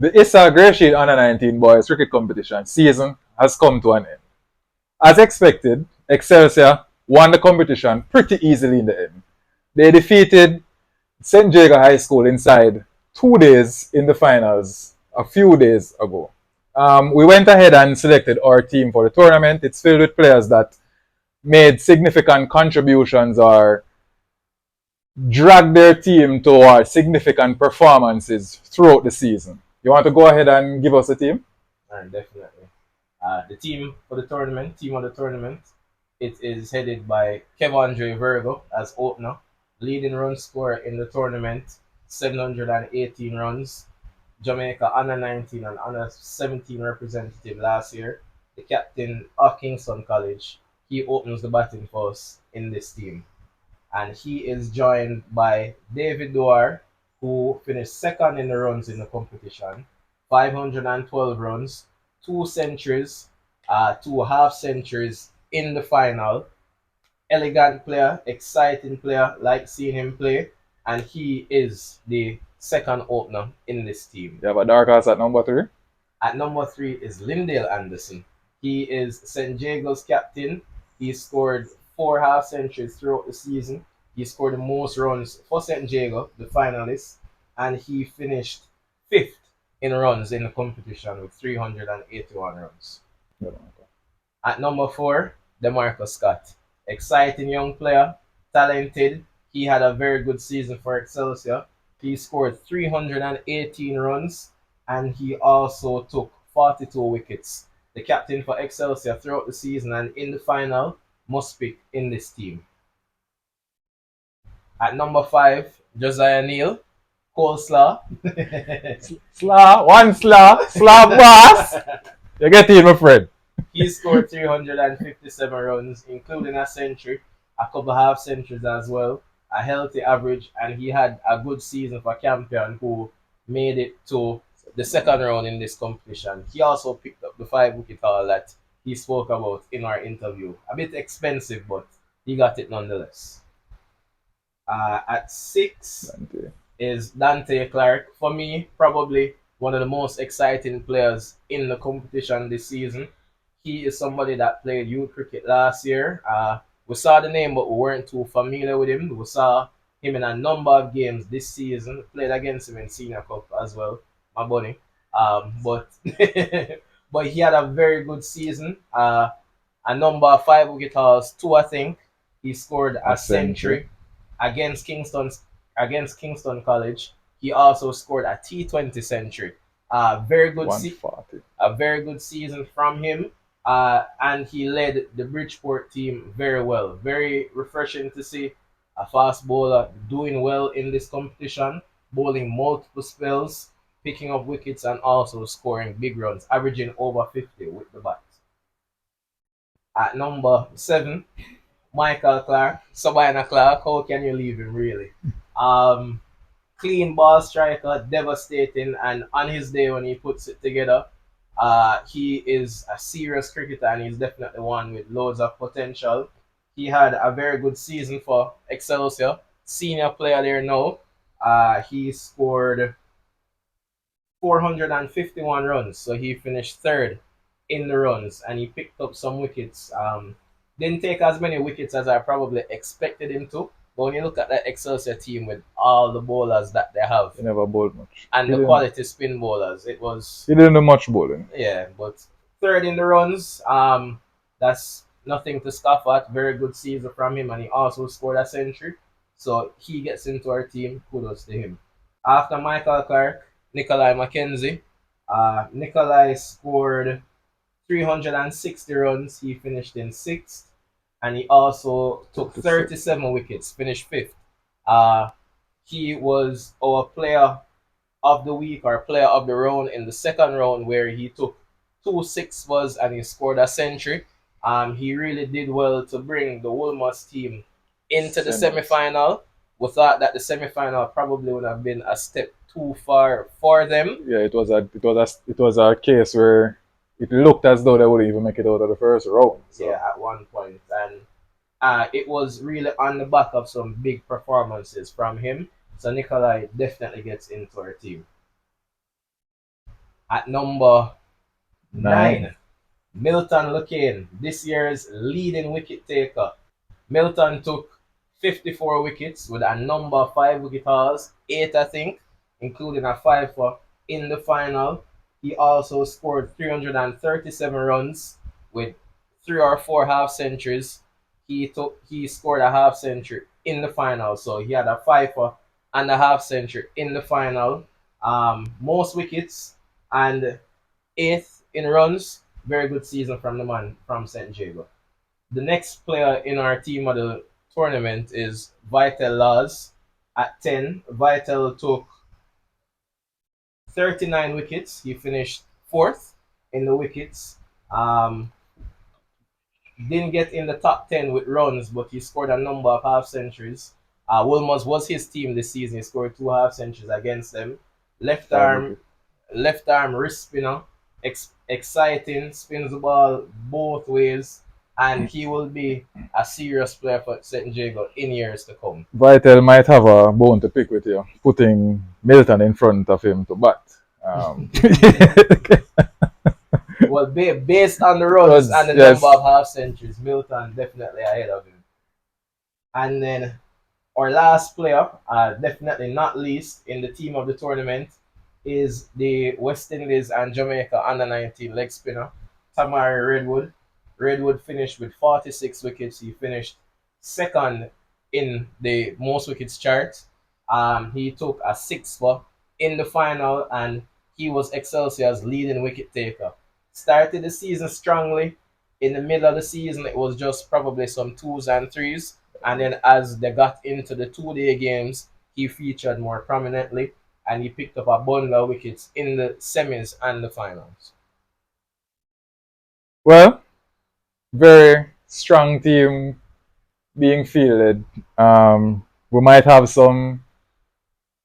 The Issa Gresham Under 19 boys cricket competition season has come to an end. As expected, Excelsior won the competition pretty easily in the end. They defeated St. Jago High School inside 2 days in the finals a few days ago. We went ahead and selected our team for the tournament. It's filled with players that made significant contributions or dragged their team towards significant performances throughout the season. You want to go ahead and give us a team? And definitely. The team for the tournament, team of the tournament, it is headed by Kevandre Virgo as opener, leading run scorer in the tournament, 718 runs. Jamaica under 19 and under 17 representative last year. The captain of Kingston College, he opens the batting for us in this team. And he is joined by David Duar, who finished second in the runs in the competition, 512 runs, two centuries, two half centuries in the final. Elegant player, exciting player, like seeing him play, and he is the second opener in this team. You have a dark horse at number 3? At number 3 is Lindale Anderson. He is St. Jago's captain. He scored 4 half centuries throughout the season. He scored the most runs for St. Jago, the finalists, and he finished fifth in runs in the competition with 381 runs. At number 4, DeMarcus Scott. Exciting young player, talented. He had a very good season for Excelsior. He scored 318 runs and he also took 42 wickets. The captain for Excelsior throughout the season and in the final must pick in this team. At number 5, Josiah Neal, Coleslaw. Slaw boss. You get in, my friend. He scored 357 runs, including a century, a couple half centuries as well, a healthy average, and he had a good season for Campion, who made it to the second round in this competition. He also picked up the 5 wicket haul that he spoke about in our interview. A bit expensive, but he got it nonetheless. At 6 is Dante Clark. For me, probably one of the most exciting players in the competition this season. He is somebody that played youth cricket last year. We saw the name, but we weren't too familiar with him. We saw him in a number of games this season. Played against him in Senior Cup as well, my buddy. But but he had a very good season. A number of 5 wicket hauls, two I think. He scored a century against Kingston College. He also scored a T20 century. Very good, a very good season from him. And he led the Bridgeport team very well. Very refreshing to see a fast bowler doing well in this competition, bowling multiple spells, picking up wickets, and also scoring big runs, averaging over 50 with the bat. At number 7, Michael Clark, Sabina Clark. How can you leave him, really? Um, Clean ball striker, devastating, and on his day when he puts it together, he is a serious cricketer and he's definitely one with loads of potential. He had a very good season for Excelsior, senior player there now. He scored 451 runs, so he finished third in the runs and he picked up some wickets. Didn't take as many wickets as I probably expected him to. But when you look at that Excelsior team with all the bowlers that they have, He never bowled much. and the quality spin bowlers, it was. He didn't do much bowling. Yeah, but third in the runs, that's nothing to scoff at. Very good season from him, and he also scored a century. So he gets into our team. Kudos to him. After Michael Clark, Nikolai McKenzie. Nikolai scored 360 runs. He finished in sixth, and he also took 37 wickets, finished fifth. He was our player of the week or player of the round in the second round, where he took 2 sixes and he scored a century. He really did well to bring the Wolmer's team into the semi-final. We thought that the semi-final probably would have been a step too far for them. Yeah, it was a case where it looked as though they wouldn't even make it out of the first round. So. Yeah, at one point, and it was really on the back of some big performances from him. So Nikolai definitely gets into our team. At number 9, Nine. Milton Lukane, this year's leading wicket taker. Milton took 54 wickets with a number of 5 wicket hauls, 8 I think, including a 5 for in the final. He also scored 337 runs with 3 or 4 half centuries. He scored a half century in the final, so he had a 5 for and a half century in the final. Most wickets and eighth in runs. Very good season from the man from St. Jago. The next player in our team of the tournament is Vital Laws. At 10, Vital took 39 wickets. He finished fourth in the wickets. Um, didn't get in the top 10 with runs, but he scored a number of half centuries. Wilmers was his team this season. He scored 2 half centuries against them. Left 5 wicket. arm, left arm wrist spinner, exciting, spins the ball both ways, and he will be a serious player for St. Jago in years to come. Vital might have a bone to pick with you, putting Milton in front of him to bat. Um, Well, based on the runs and the yes. number of half centuries, Milton definitely ahead of him. And then our last player, definitely not least in the team of the tournament, is the West Indies and Jamaica under 19 leg spinner, Tamari Redwood. Redwood finished with 46 wickets. He finished second in the most wickets chart. He took a 6 for in the final, and he was Excelsior's leading wicket taker. Started the season strongly. In the middle of the season, it was just probably some twos and threes, and then as they got into the 2 day games, he featured more prominently and he picked up a bundle of wickets in the semis and the finals. Well, very strong team being fielded. We might have some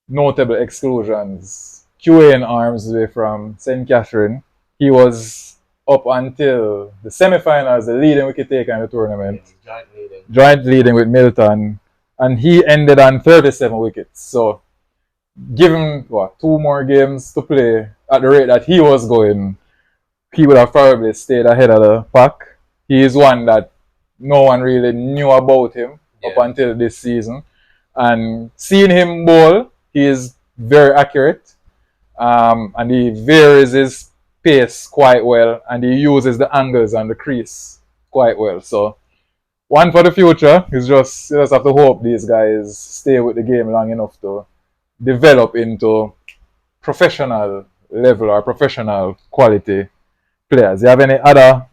notable exclusions. QA in arms away from St. Catherine. He was up until the semi-finals, the leading wicket taker in the tournament, Joint leading. joint leading with Milton, and he ended on 37 wickets. So, give him 2 more games to play at the rate that he was going, he would have probably stayed ahead of the pack. He is one that no one really knew about him up until this season. And seeing him bowl, he is very accurate. And he varies his pace quite well, and he uses the angles on the crease quite well. So, one for the future is just you just have to hope these guys stay with the game long enough to develop into professional level or professional quality players. You have any other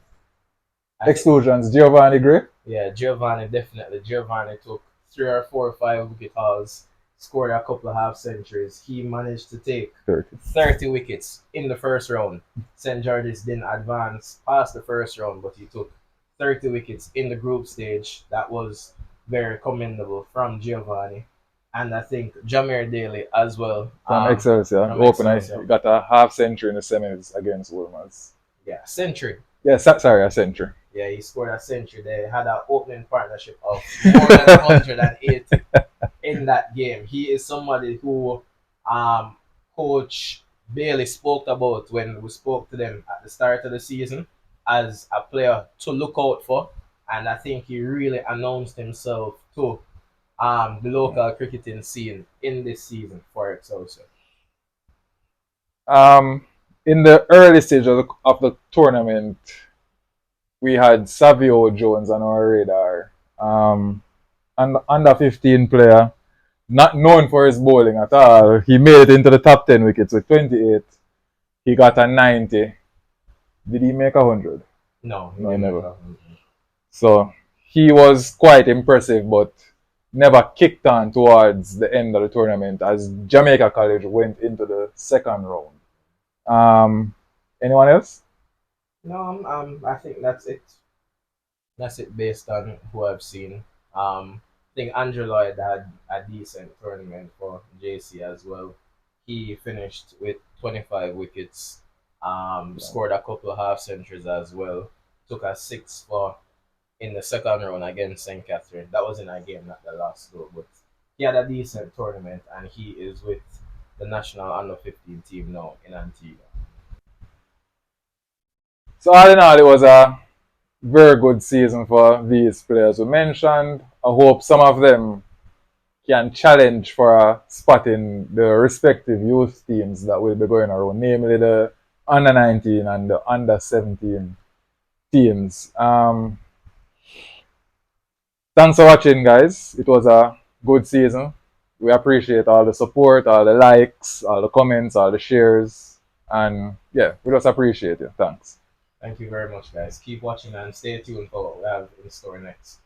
exclusions? Giovanni Gray? Yeah, Giovanni definitely. Giovanni took 3 or 4 or 5 wicket hauls, scored a couple of half centuries. He managed to take 30 wickets in the first round. St. George's didn't advance past the first round, but he took 30 wickets in the group stage. That was very commendable from Giovanni. And I think Jameer Daly as well. From Excelsior. from Opener. Excelsior. He got a half century in the semis against Wolmer's. Yeah, century. Yeah, sorry, a century. Yeah, he scored a century. They had an opening partnership of more than 180 in that game. He is somebody who Coach Bailey spoke about when we spoke to them at the start of the season as a player to look out for. And I think he really announced himself to the local cricketing scene in this season for Excelsior. In the early stage of the tournament, we had Savio Jones on our radar. An under 15 player, not known for his bowling at all. He made it into the top 10 wickets with 28. He got a 90. Did he make 100? No, he never. So he was quite impressive, but never kicked on towards the end of the tournament as Jamaica College went into the second round. Anyone else? No, I think that's it. That's it based on who I've seen. I think Andrew Lloyd had a decent tournament for JC as well. He finished with 25 wickets, scored a couple of half centuries as well. Took a 6 for in the second round against St. Catherine. That was in a game, not the last though, but he had a decent tournament and he is with the national under 15 team now in Antigua. So all in all, it was a very good season for these players we mentioned. I hope some of them can challenge for a spot in the respective youth teams that will be going around, namely the under 19 and the under 17 teams. Thanks for watching, guys. It was a good season. We appreciate all the support, all the likes, all the comments, all the shares, and yeah, we just appreciate it. Thanks. Thank you very much, guys. Keep watching and stay tuned for what we have in store next.